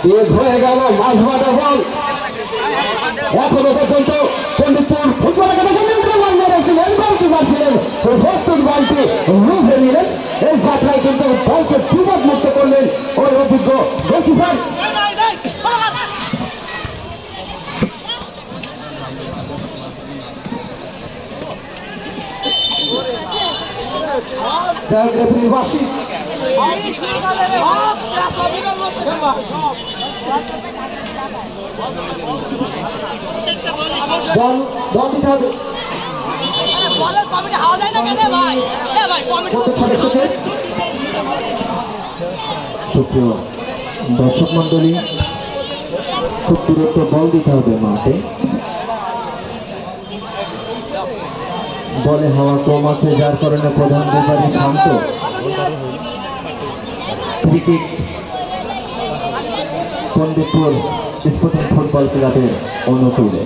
Kick হয়ে গেল মাঝমাঠা বল। এখনো পর্যন্ত পণ্ডিতপুর ফুটবল একাডেমির ছিলেন প্রস্তুত বলটি রুখে নিলেন। এই যাত্রায় কিন্তু বলকে বিপদ মুক্ত করলেন ওই অভিজ্ঞ গোলকিপার। বাসী বল দিতে হবে। দর্শক মন্ডলী, খুব দূরত্ব বল দিতে হবে মাঠে। বলে হাওয়া কম আছে, যার কারণে প্রধান রেফারি শান্ত। ক্রিকেট পণ্ডিতপুর স্পোর্টিং ফুটবল ক্লাবের অনুকূলে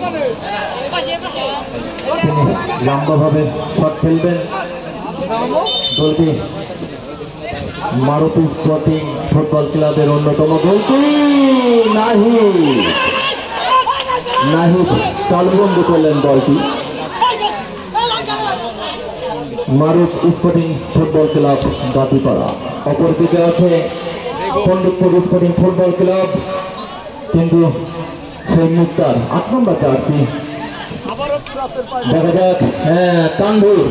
তিনি লম্বাভাবে শট খেলবেন। গোলটি মারুতি স্পোর্টিং ফুটবল ক্লাবের অন্যতম গোলকি নাহিদ তালবন্দি করলেন বলটি। মারুত স্পোর্টিং ফুটবল ক্লাব গাতিপাড়া। অপরদিকে আছে পণ্ডিতপুর স্পোর্টিং ফুটবল ক্লাব, কিন্তু সেই মুক্তার ৮ নম্বর জার্সি। দেখা যাক। হ্যাঁ, তানভীর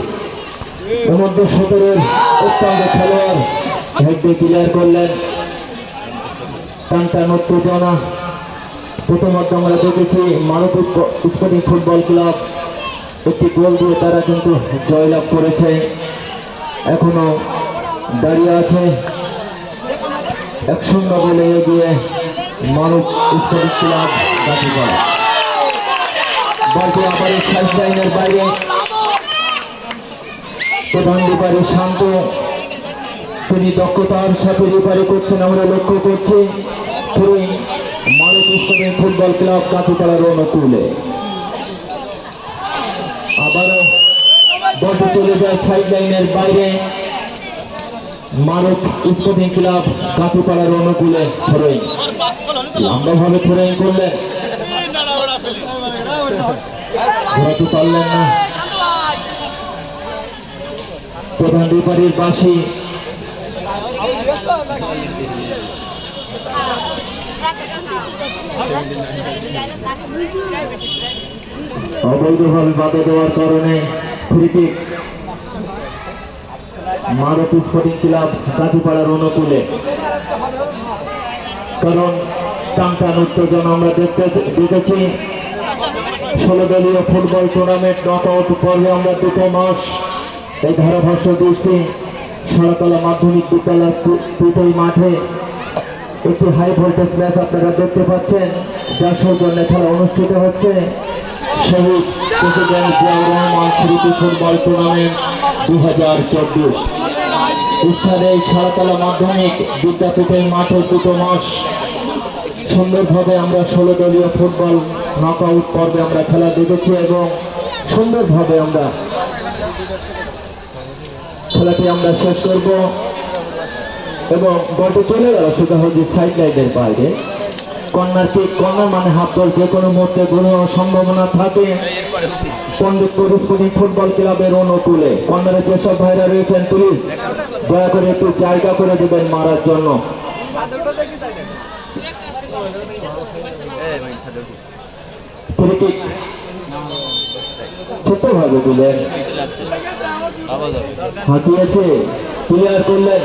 ১৯-১৭ অত্যন্ত খেলোয়াড় হেড দিয়ে ক্লিয়ার করলেন। টানটান উত্তেজনা প্রথমত আমরা দেখেছি মারুত স্পোর্টিং ফুটবল ক্লাব একটি গোল দিয়ে তারা কিন্তু জয়লাভ করেছে। এখনো দাঁড়িয়ে আছে ১-০ বলে এগিয়ে মারুত স্পোর্টিং ক্লাব গাতিপাড়া। বলটি আবার সাইড লাইনের বাইরে। প্রধান রেফারি শান্ত, তিনি দক্ষতার সাথে রেফারি করছেন আমরা লক্ষ্য করছি। মারুত স্পোর্টিং ফুটবল ক্লাব গাতিপাড়ার অনুকূলে আবারও বলটি চলে যায় সাইড লাইনের বাইরে। মারুত স্পোর্টিং ক্লাব গাতিপাড়ার অনুকূলে থ্রোইং, লম্বাভাবে থ্রোইং করলেন, ঘোরাতে পারলেন না। প্রধান রেফারির বাঁশি। অবৈধভাবে বাধা দেওয়ার কারণে ক্রিকেট মারুত স্পোর্টিং ক্লাব গাতিপাড়ার অনুকূলে। কারণ টানটান উত্তেজনা আমরা দেখেছি ১৬ দলীয় ফুটবল টুর্নামেন্ট নকআউট পর্বে আমরা ২ মাস এই ধারাভাষ্য দিচ্ছি। সরাতলা মাধ্যমিক বিদ্যালয় দুটোই মাঠে একটি হাই ভোল্টেজ ম্যাচ আপনারা দেখতে পাচ্ছেন, যার সৌজন্যে খেলা অনুষ্ঠিত হচ্ছে। শহীদ প্রেসিডেন্ট জিয়াউর রহমান স্মৃতি ফুটবল টুর্নামেন্ট ২০২৪ স্থানে সরাতলা মাধ্যমিক বিদ্যাপীঠের মাঠে ২ মাস সুন্দরভাবে আমরা ১৬ দলীয় ফুটবল নকআউট পর্বে আমরা খেলা দেখেছি এবং সুন্দরভাবে আমরা খেলাটি আমরা শেষ করব। এবং বলটি চলে গেল সুধাহজি সাইড লাইনের বাইরে। কর্নার কিক, কর্নার মানে হাফ বল, যে কোনো মুহূর্তে গোল হওয়ার সম্ভাবনা থাকে পণ্ডিতপুর স্পোর্টিং ফুটবল ক্লাবের অনুকূলে। কর্নারে যেসব ভাইরা রয়েছেন প্লিজ দয়া করে একটু জায়গা করে দেবেন মারার জন্য। ক্রিকেট ছোটভাবে দিলেন, হাঁটিয়েছে, ক্লিয়ার করলেন।